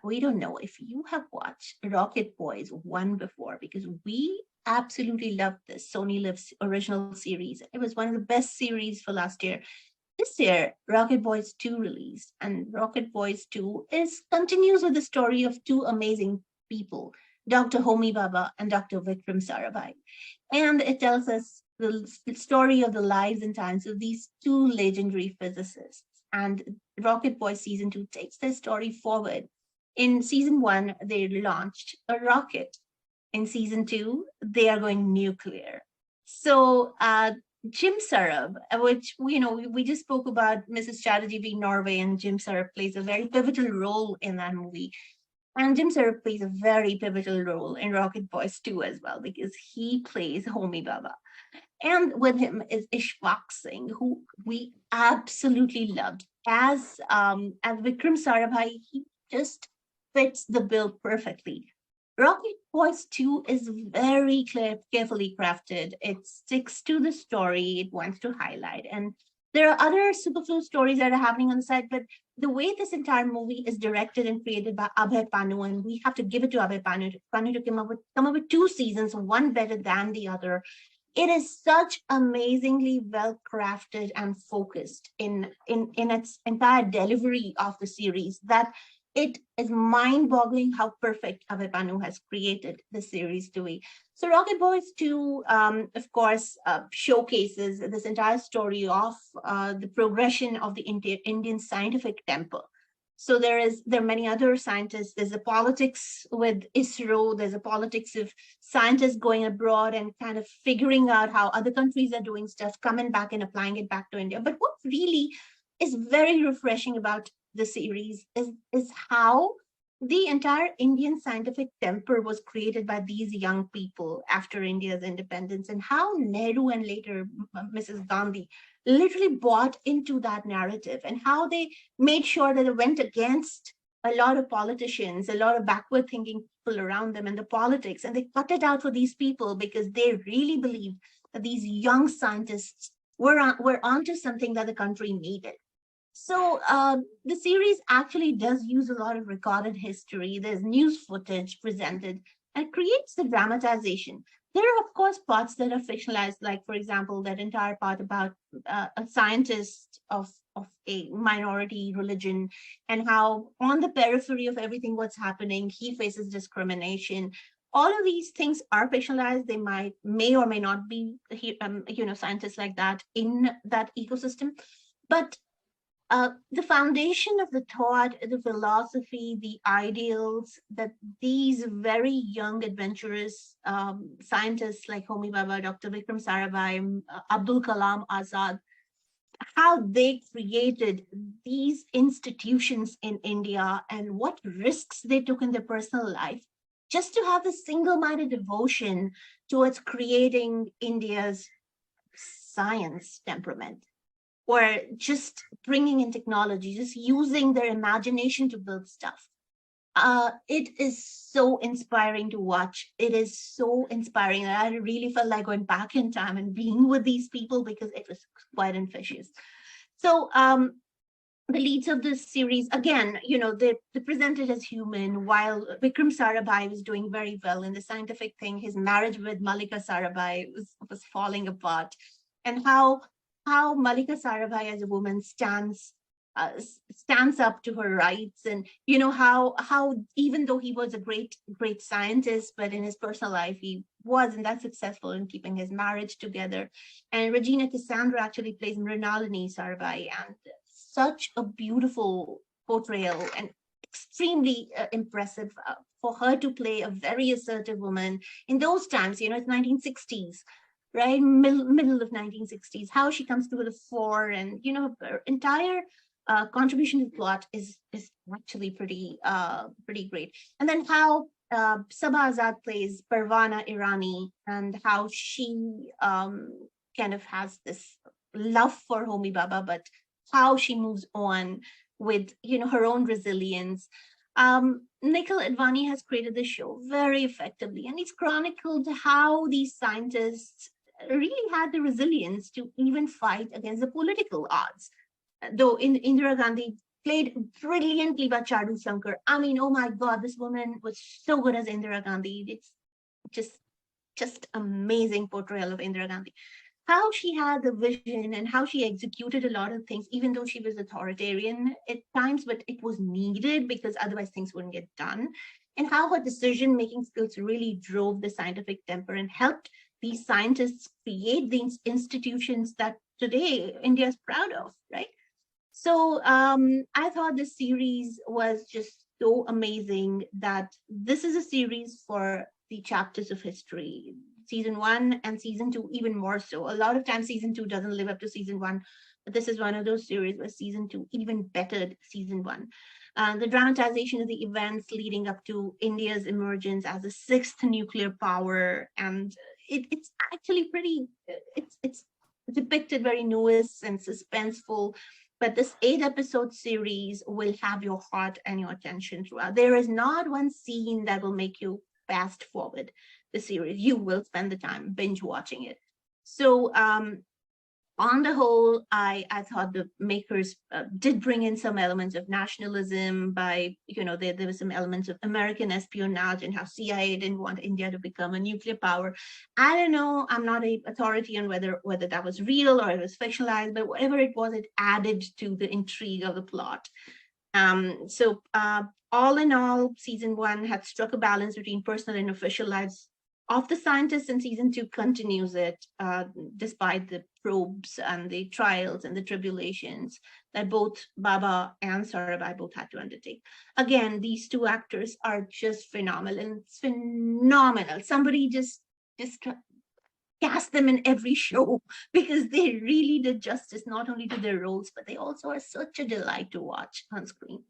we don't know if you have watched Rocket Boys 1 before, because we absolutely loved this Sony Live's original series. It was one of the best series for last year. This year, Rocket Boys 2 released, and Rocket Boys 2 is continues with the story of two amazing people, Dr. Homi Bhabha and Dr. Vikram Sarabhai. And it tells us the story of the lives and times of these two legendary physicists. And Rocket Boys season 2 takes their story forward. In season 1, they launched a rocket. In season 2, they are going nuclear. So Jim Sarab, which we just spoke about Mrs. Chatterjee being Norway, and Jim Sarab plays a very pivotal role in that movie. And Jim Sarab plays a very pivotal role in Rocket Boys 2 as well, because he plays Homi Baba. And with him is Ishwak Singh, who we absolutely loved. As Vikram Sarabhai, he just fits the bill perfectly. Rocket Boys 2 is very carefully crafted. It sticks to the story it wants to highlight. And there are other superfluous stories that are happening on the side, but the way this entire movie is directed and created by Abhay Panu, and we have to give it to Abhay Panu to come up with two seasons, one better than the other. It is such amazingly well crafted and focused in its entire delivery of the series that it is mind-boggling how perfect Abhay Panu has created the series to be. So Rocket Boys 2, of course, showcases this entire story of the progression of the Indian scientific temper. So there are many other scientists. There's a politics with ISRO. There's a politics of scientists going abroad and kind of figuring out how other countries are doing stuff, coming back and applying it back to India. But what really is very refreshing about the series is how the entire Indian scientific temper was created by these young people after India's independence, and how Nehru and later Mrs. Gandhi literally bought into that narrative, and how they made sure that it went against a lot of politicians, a lot of backward thinking people around them, and the politics, and they cut it out for these people because they really believed that these young scientists were onto something that the country needed. So the series actually does use a lot of recorded history. There's news footage presented and creates the dramatization. There are, of course, parts that are fictionalized, like, for example, that entire part about a scientist of a minority religion and how on the periphery of everything what's happening, he faces discrimination. All of these things are fictionalized. They may or may not be, scientists like that in that ecosystem. But the foundation of the thought, the philosophy, the ideals that these very young, adventurous scientists like Homi Bhabha, Dr. Vikram Sarabhai, Abdul Kalam Azad, how they created these institutions in India and what risks they took in their personal life just to have the single-minded devotion towards creating India's science temperament, or just bringing in technology, just using their imagination to build stuff. It is so inspiring to watch. It is so inspiring. I really felt like going back in time and being with these people because it was quite infectious. So the leads of this series, again, they're presented as human, while Vikram Sarabhai was doing very well in the scientific thing. His marriage with Malika Sarabhai was falling apart. And how Malika Sarabhai as a woman stands up to her rights, and how even though he was a great scientist, but in his personal life he wasn't that successful in keeping his marriage together. And Regina Cassandra actually plays Mrinalini Sarabhai, and such a beautiful portrayal and extremely impressive for her to play a very assertive woman in those times. It's 1960s, right? Middle of 1960s, how she comes to the fore, and her entire contribution to the plot is actually pretty great. And then how Sabha Azad plays Parvana Irani, and how she kind of has this love for Homi Bhabha, but how she moves on with her own resilience. Nikhil Advani has created this show very effectively, and he's chronicled how these scientists really had the resilience to even fight against the political odds. Though Indira Gandhi played brilliantly by Chadu Shankar. I mean, oh my God, this woman was so good as Indira Gandhi. It's just amazing portrayal of Indira Gandhi. How she had the vision and how she executed a lot of things, even though she was authoritarian at times, but it was needed because otherwise things wouldn't get done. And how her decision making skills really drove the scientific temper and helped these scientists create these institutions that today India is proud of, right? So I thought this series was just so amazing that this is a series for the chapters of history. Season one and season two, even more so. A lot of times, season two doesn't live up to season one, but this is one of those series where season two even bettered season one. The dramatization of the events leading up to India's emergence as a sixth nuclear power, and it's actually pretty. It's depicted very nuanced and suspenseful, but this 8 episode series will have your heart and your attention throughout. There is not one scene that will make you fast forward the series. You will spend the time binge watching it. So on the whole, I thought the makers did bring in some elements of nationalism by, there was some elements of American espionage and how CIA didn't want India to become a nuclear power. I don't know. I'm not a authority on whether that was real or it was fictionalized, but whatever it was, it added to the intrigue of the plot. So all in all, season one had struck a balance between personal and official lives of the scientists, and season two continues it, despite the probes and the trials and the tribulations that both Bhabha and Sarabhai both had to undertake. Again, these two actors are just phenomenal. It's phenomenal. Somebody just cast them in every show because they really did justice not only to their roles, but they also are such a delight to watch on screen.